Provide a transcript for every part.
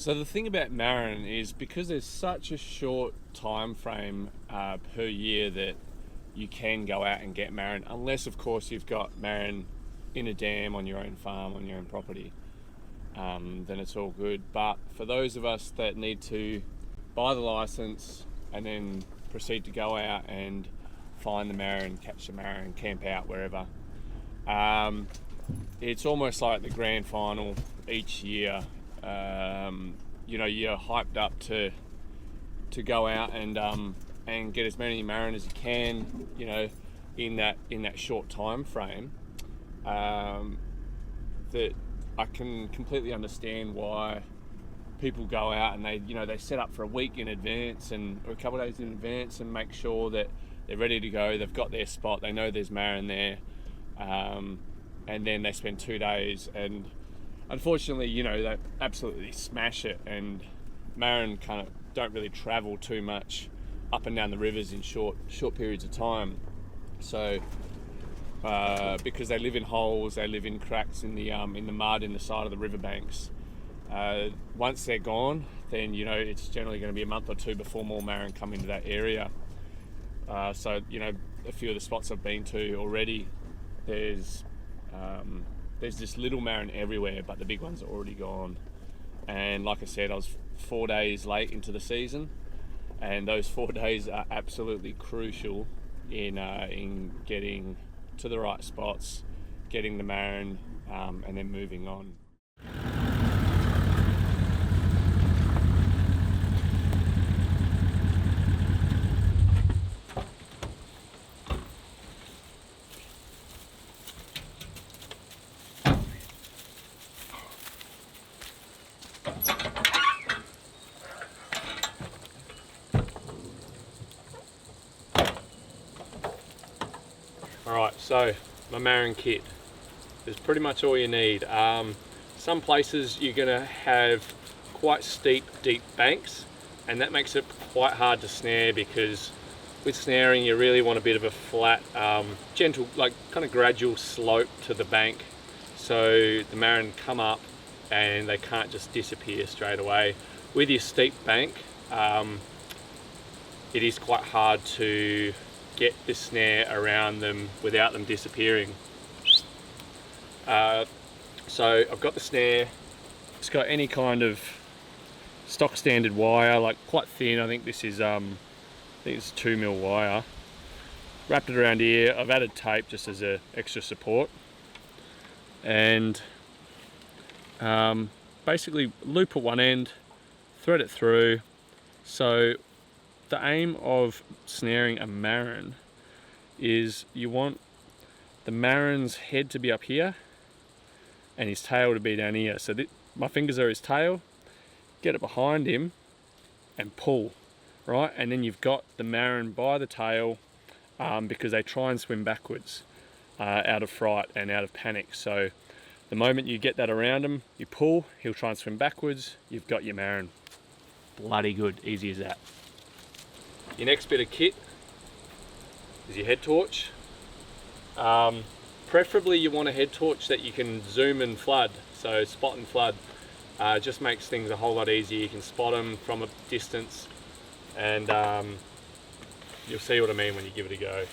So the thing about Marron is because there's such a short time frame per year that you can go out and get Marron, unless of course you've got Marron in a dam on your own farm, on your own property, then it's all good. But for those of us that need to buy the license and then proceed to go out and find the Marron, catch the Marron, camp out wherever, it's almost like the grand final each year. You're hyped up to go out and get as many Marron as you can, in that short time frame. That I can completely understand why people go out and they set up for a week in advance or a couple of days in advance and make sure that they're ready to go. They've got their spot. They know there's Marron there, and then they spend 2 days. And unfortunately, they absolutely smash it. And Marron kind of don't really travel too much up and down the rivers in short periods of time. So because they live in holes, they live in cracks in the mud in the side of the riverbanks. Once they're gone, then it's generally going to be a month or two before more Marron come into that area. So a few of the spots I've been to already, there's just little Marron everywhere, but the big ones are already gone. And like I said, I was 4 days late into the season, and those 4 days are absolutely crucial in getting to the right spots, getting the Marron, and then moving on. Alright, so my Marron kit is pretty much all you need. Some places you're going to have quite steep, deep banks, and that makes it quite hard to snare, because with snaring you really want a bit of a flat, gentle, like kind of gradual slope to the bank, so the Marron come up and they can't just disappear straight away. With your steep bank, it is quite hard to get the snare around them without them disappearing. So I've got the snare. It's got any kind of stock standard wire, like quite thin. I think this is it's 2mm wire. Wrapped it around here. I've added tape just as a extra support, and basically loop at one end, thread it through. So the aim of snaring a Marron is you want the Marron's head to be up here and his tail to be down here. So my fingers are his tail. Get it behind him and pull, right? And then you've got the Marron by the tail, because they try and swim backwards out of fright and out of panic. So the moment you get that around him, you pull, he'll try and swim backwards, you've got your Marron. Bloody good, easy as that. Your next bit of kit is your head torch. Preferably you want a head torch that you can zoom and flood, so spot and flood. Just makes things a whole lot easier. You can spot them from a distance, and you'll see what I mean when you give it a go.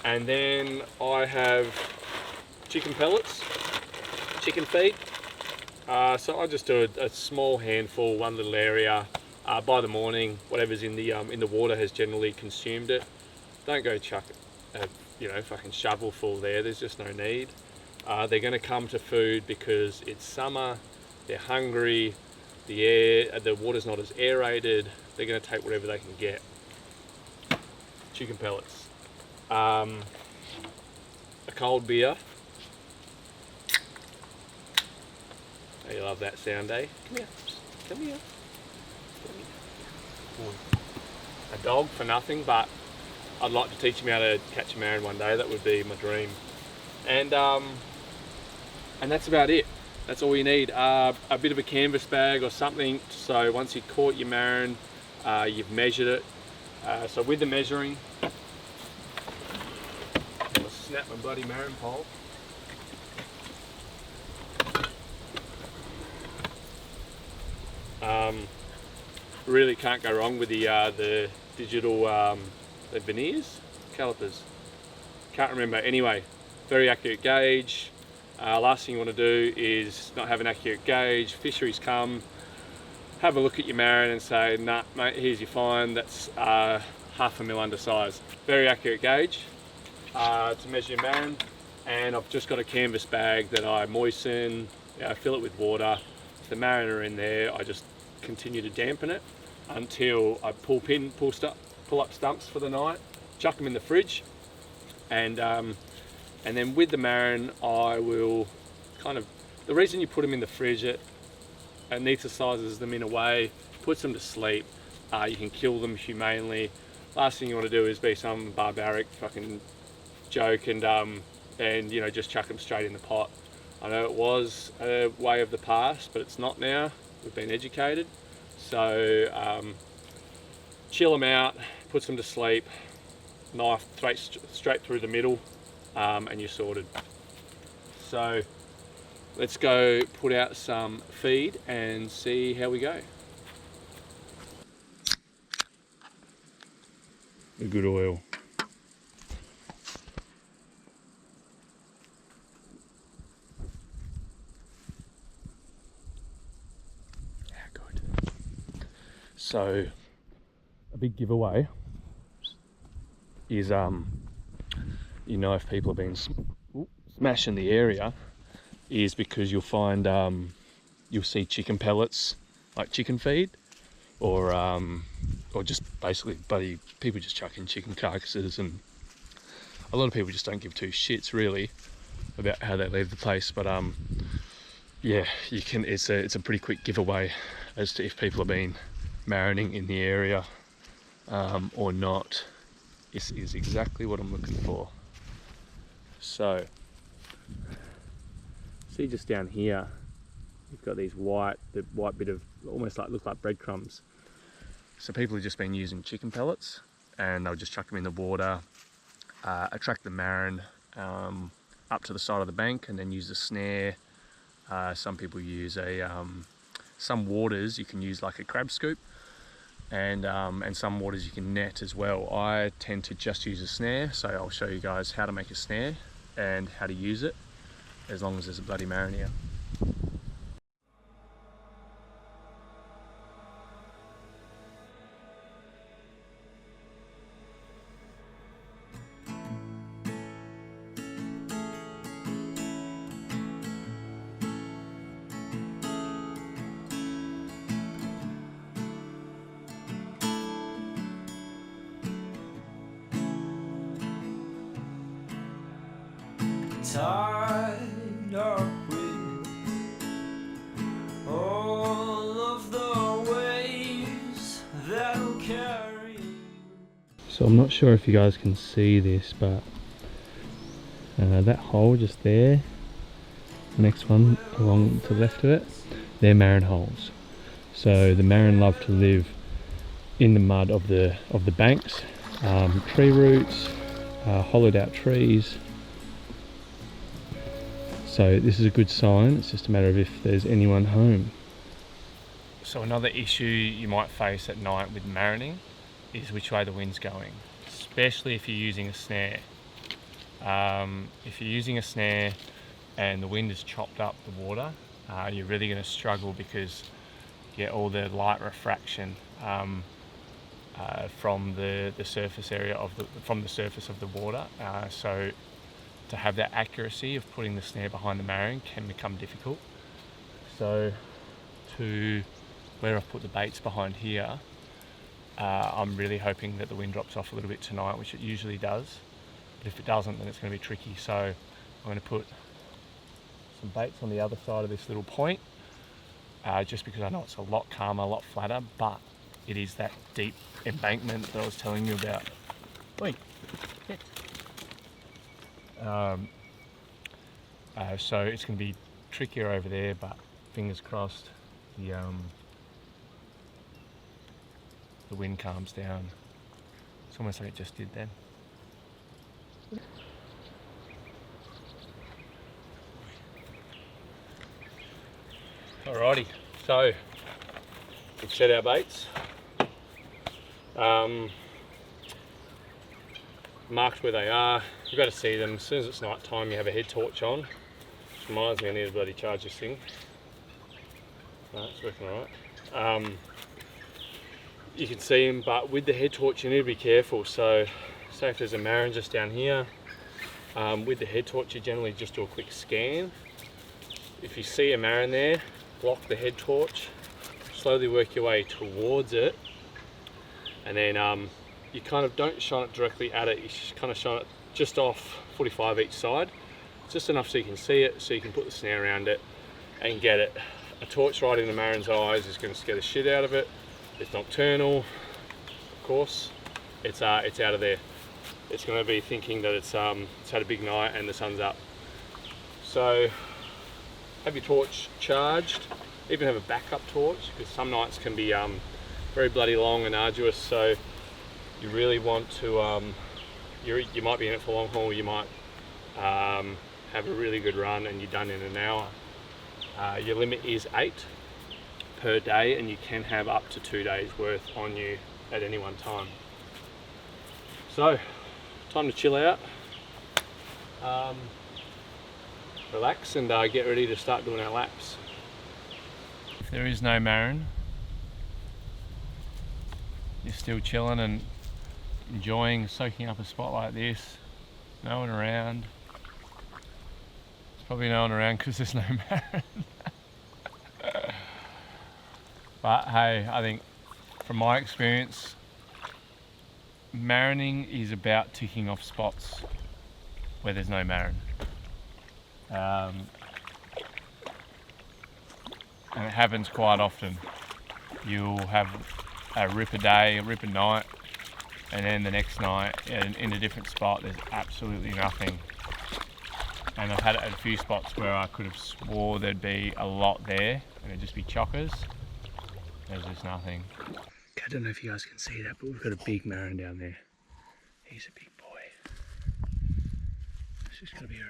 And then I have chicken pellets, chicken feed. So I just do a small handful, one little area. By the morning, whatever's in the water has generally consumed it. Don't go chuck fucking shovel full there. There's just no need. They're going to come to food because it's summer. They're hungry. The water's not as aerated. They're going to take whatever they can get. Chicken pellets. A cold beer. Oh, you love that sound, eh? Come here. Come here. A dog for nothing, but I'd like to teach him how to catch a Marron one day. That would be my dream. And that's about it. That's all you need. A bit of a canvas bag or something, so once you've caught your Marron, you've measured it. So with the measuring, I'll snap my bloody Marron pole. Really can't go wrong with the digital the veneers, calipers. Can't remember. Anyway, very accurate gauge. Last thing you want to do is not have an accurate gauge. Fisheries come, have a look at your Marron and say, nah, mate, here's your fine. That's half a mil undersized. Very accurate gauge to measure your Marron. And I've just got a canvas bag that I moisten, fill it with water. If the Marron are in there, I just continue to dampen it until I pull up stumps for the night, chuck them in the fridge, and then with the Marron, I will the reason you put them in the fridge, it anaesthetizes them in a way, puts them to sleep. You can kill them humanely. Last thing you want to do is be some barbaric fucking joke and just chuck them straight in the pot. I know it was a way of the past, but it's not now. We've been educated. So chill them out, puts them to sleep, knife straight through the middle, and you're sorted. So let's go put out some feed and see how we go. A good oil. Good. So a big giveaway is if people have been smashing the area, is because you'll find you'll see chicken pellets, like chicken feed, or just basically people just chuck in chicken carcasses, and a lot of people just don't give two shits really about how they leave the place. But yeah, you can. It's a pretty quick giveaway as to if people have been marroning in the area or not. This is exactly what I'm looking for. So, see just down here, you've got these white bit of almost look like breadcrumbs. So people have just been using chicken pellets, and they'll just chuck them in the water, attract the Marron up to the side of the bank, and then use the snare. Some people use some waters you can use like a crab scoop, and some waters you can net as well. I tend to just use a snare, so I'll show you guys how to make a snare and how to use it, as long as there's a bloody Marron here. Tied up with all of the waves that'll carry. So I'm not sure if you guys can see this, but that hole just there, the next one along to the left of it, they're Marron holes. So the Marron love to live in the mud of the banks, tree roots, hollowed out trees. So this is a good sign. It's just a matter of if there's anyone home. So another issue you might face at night with marroning is which way the wind's going, especially if you're using a snare. If you're using a snare and the wind has chopped up the water, you're really going to struggle, because you get all the light refraction from the surface area from the surface of the water. So to have that accuracy of putting the snare behind the Marron can become difficult. So to where I've put the baits behind here, I'm really hoping that the wind drops off a little bit tonight, which it usually does. But if it doesn't, then it's going to be tricky. So I'm going to put some baits on the other side of this little point, just because I know it's a lot calmer, a lot flatter, but it is that deep embankment that I was telling you about. Wait. So it's going to be trickier over there, but fingers crossed the wind calms down. It's almost like it just did then. Alrighty, so We've set our baits. Marked where they are. You've got to see them. As soon as it's night time, you have a head torch on. Which reminds me, I need to bloody charge this thing. No, it's working alright. You can see them, but with the head torch you need to be careful. So say if there's a marron just down here, with the head torch you generally just do a quick scan. If you see a marron there, block the head torch, slowly work your way towards it, and then you kind of don't shine it directly at it, you kind of shine it just off 45 each side, just enough so you can see it, so you can put the snare around it and get it. A torch right in the marron's eyes is going to scare the shit out of it. It's nocturnal, of course. It's out of there. It's going to be thinking that it's had a big night and the sun's up. So have your torch charged. Even have a backup torch, because some nights can be very bloody long and arduous. So you really want to. You might be in it for a long haul. You might have a really good run and you're done in an hour. Your limit is 8 per day, and you can have up to 2 days worth on you at any one time. So, time to chill out, relax, and get ready to start doing our laps. If there is no marron, you're still chilling and enjoying soaking up a spot like this. No one around. There's probably no one around because there's no marron. But hey, I think from my experience, marroning is about ticking off spots where there's no marron. And it happens quite often. You'll have a ripper day, a ripper night, and then the next night in a different spot there's absolutely nothing. And I've had it at a few spots where I could have swore there'd be a lot there and it'd just be chockers. There's just nothing. I don't know if you guys can see that, but we've got a big marron down there. He's a big boy. It's just got to be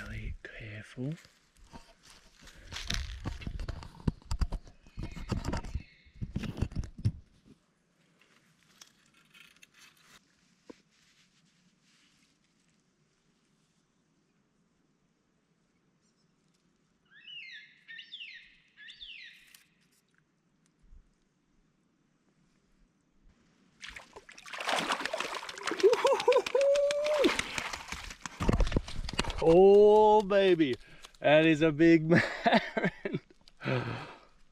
really careful. Oh baby, that is a big marron.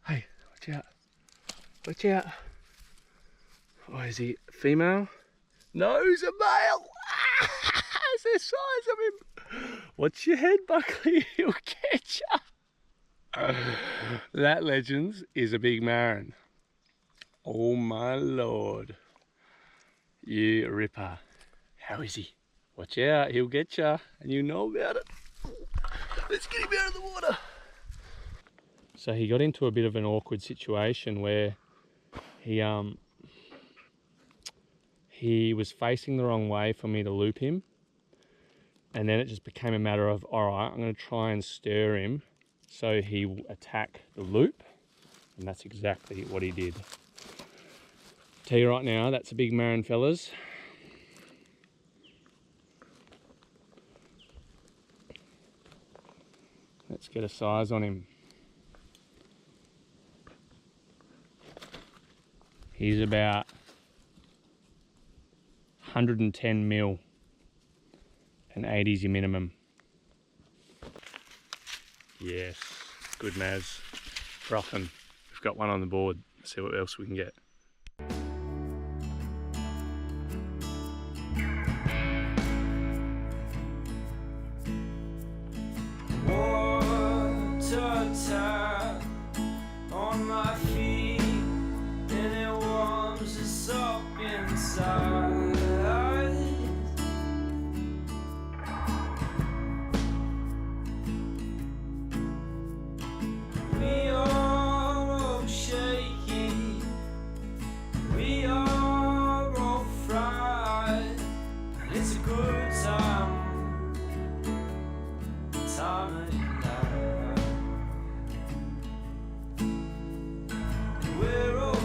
Hey, watch out. Watch out. Oh, is he female? No, he's a male. That's the size of him. Watch your head, Buckley, he'll catch ya. That, legends, is a big marron. Oh my lord. You ripper. How is he? Watch out, he'll get ya, and you know about it. Let's get him out of the water. So he got into a bit of an awkward situation where he was facing the wrong way for me to loop him, and then it just became a matter of, all right, I'm going to try and stir him so he will attack the loop, and that's exactly what he did. Tell you right now, that's a big marron, fellas. Let's get a size on him. He's about 110 mil, and 80 is your minimum. Yes, good Maz. Frothing. We've got one on the board. Let's see what else we can get. Tap on my feet, and it warms us up inside. We are all shaky, we are all fried, and it's a good time of night. We're old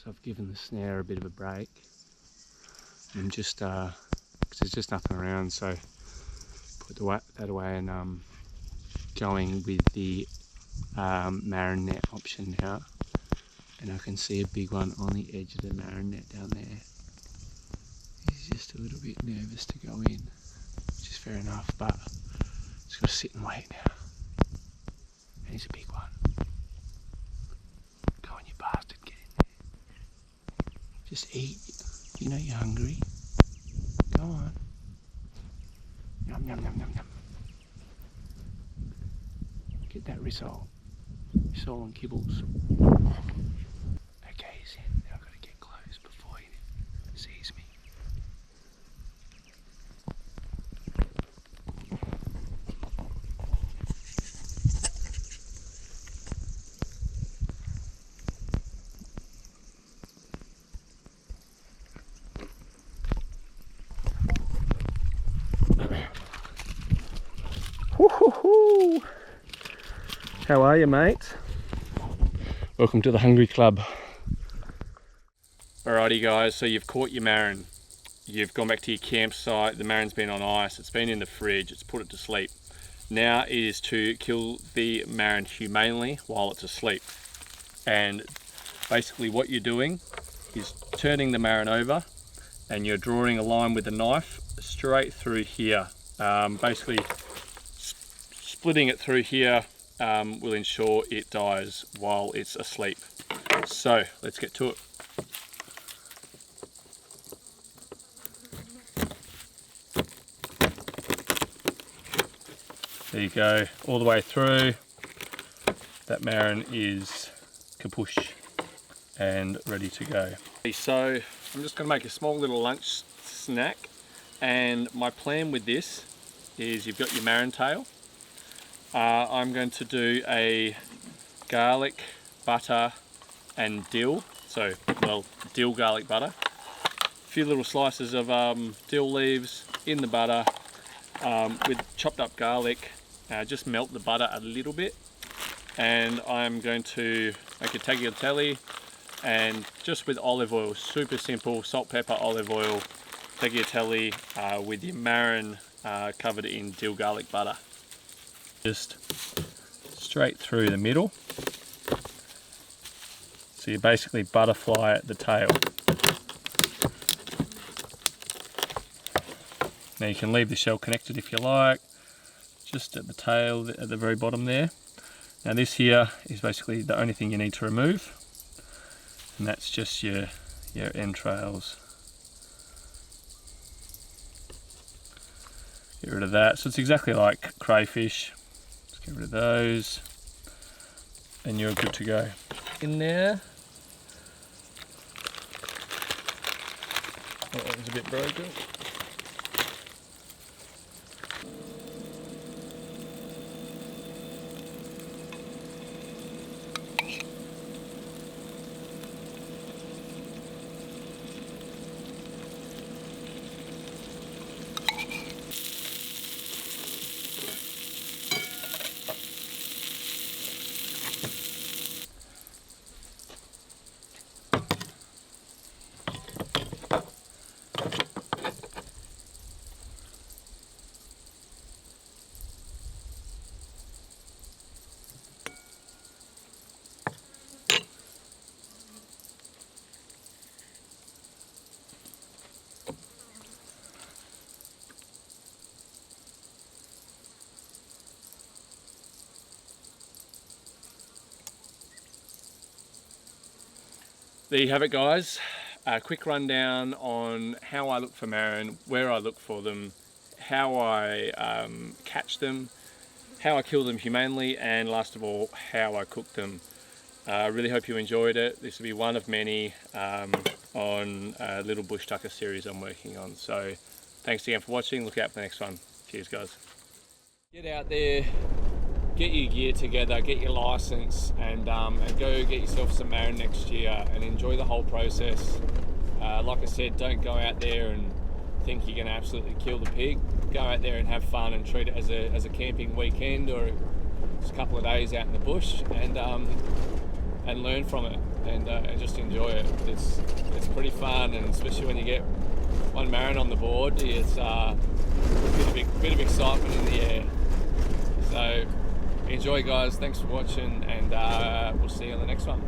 So I've given the snare a bit of a break. And just, because there's just nothing around, so put that away and going with the Marron net option now. And I can see a big one on the edge of the Marron net down there. He's just a little bit nervous to go in, which is fair enough, but just got to sit and wait now. And he's a big one. Go on, you bastard, get in there. Just eat. You know you're hungry. Go on. Yum, yum, yum, yum, yum. Get that risole. Risole and kibbles. Okay, he's in. Now I've got to get close before he sees me. Woo-hoo-hoo. How are you, mate? Welcome to the Hungry Club. Alrighty guys, so you've caught your marron. You've gone back to your campsite, the marron's been on ice, it's been in the fridge, it's put it to sleep. Now is to kill the marron humanely while it's asleep. And basically what you're doing is turning the marron over and you're drawing a line with the knife straight through here. Basically splitting it through here will ensure it dies while it's asleep. So let's get to it. There you go, all the way through. That marron is kapoosh and ready to go. So I'm just going to make a small little lunch snack, and my plan with this is you've got your marron tail. I'm going to do a garlic, butter and dill. So, well, dill garlic butter. A few little slices of dill leaves in the butter with chopped up garlic. Just melt the butter a little bit. And I'm going to make a tagliatelle and just with olive oil, super simple, salt, pepper, olive oil, tagliatelle with your marron covered in dill garlic butter. Just straight through the middle. So you basically butterfly at the tail. Now you can leave the shell connected if you like, just at the tail at the very bottom there. Now this here is basically the only thing you need to remove, and that's just your entrails. Get rid of that. So it's exactly like crayfish. Just get rid of those and you're good to go. In there. Oh, that was a bit broken. There you have it guys, a quick rundown on how I look for marron, where I look for them, how I catch them, how I kill them humanely, and last of all, how I cook them. I really hope you enjoyed it. This will be one of many on a little bush tucker series I'm working on. So thanks again for watching, look out for the next one. Cheers guys. Get out there, get your gear together, get your license, and go get yourself some marron next year and enjoy the whole process. Like I said, don't go out there and think you're going to absolutely kill the pig. Go out there and have fun and treat it as a camping weekend or just a couple of days out in the bush, and and learn from it, and just enjoy it. It's pretty fun, and especially when you get one Marron on the board, it's a bit of excitement in the air. So enjoy, guys. Thanks for watching, and we'll see you on the next one.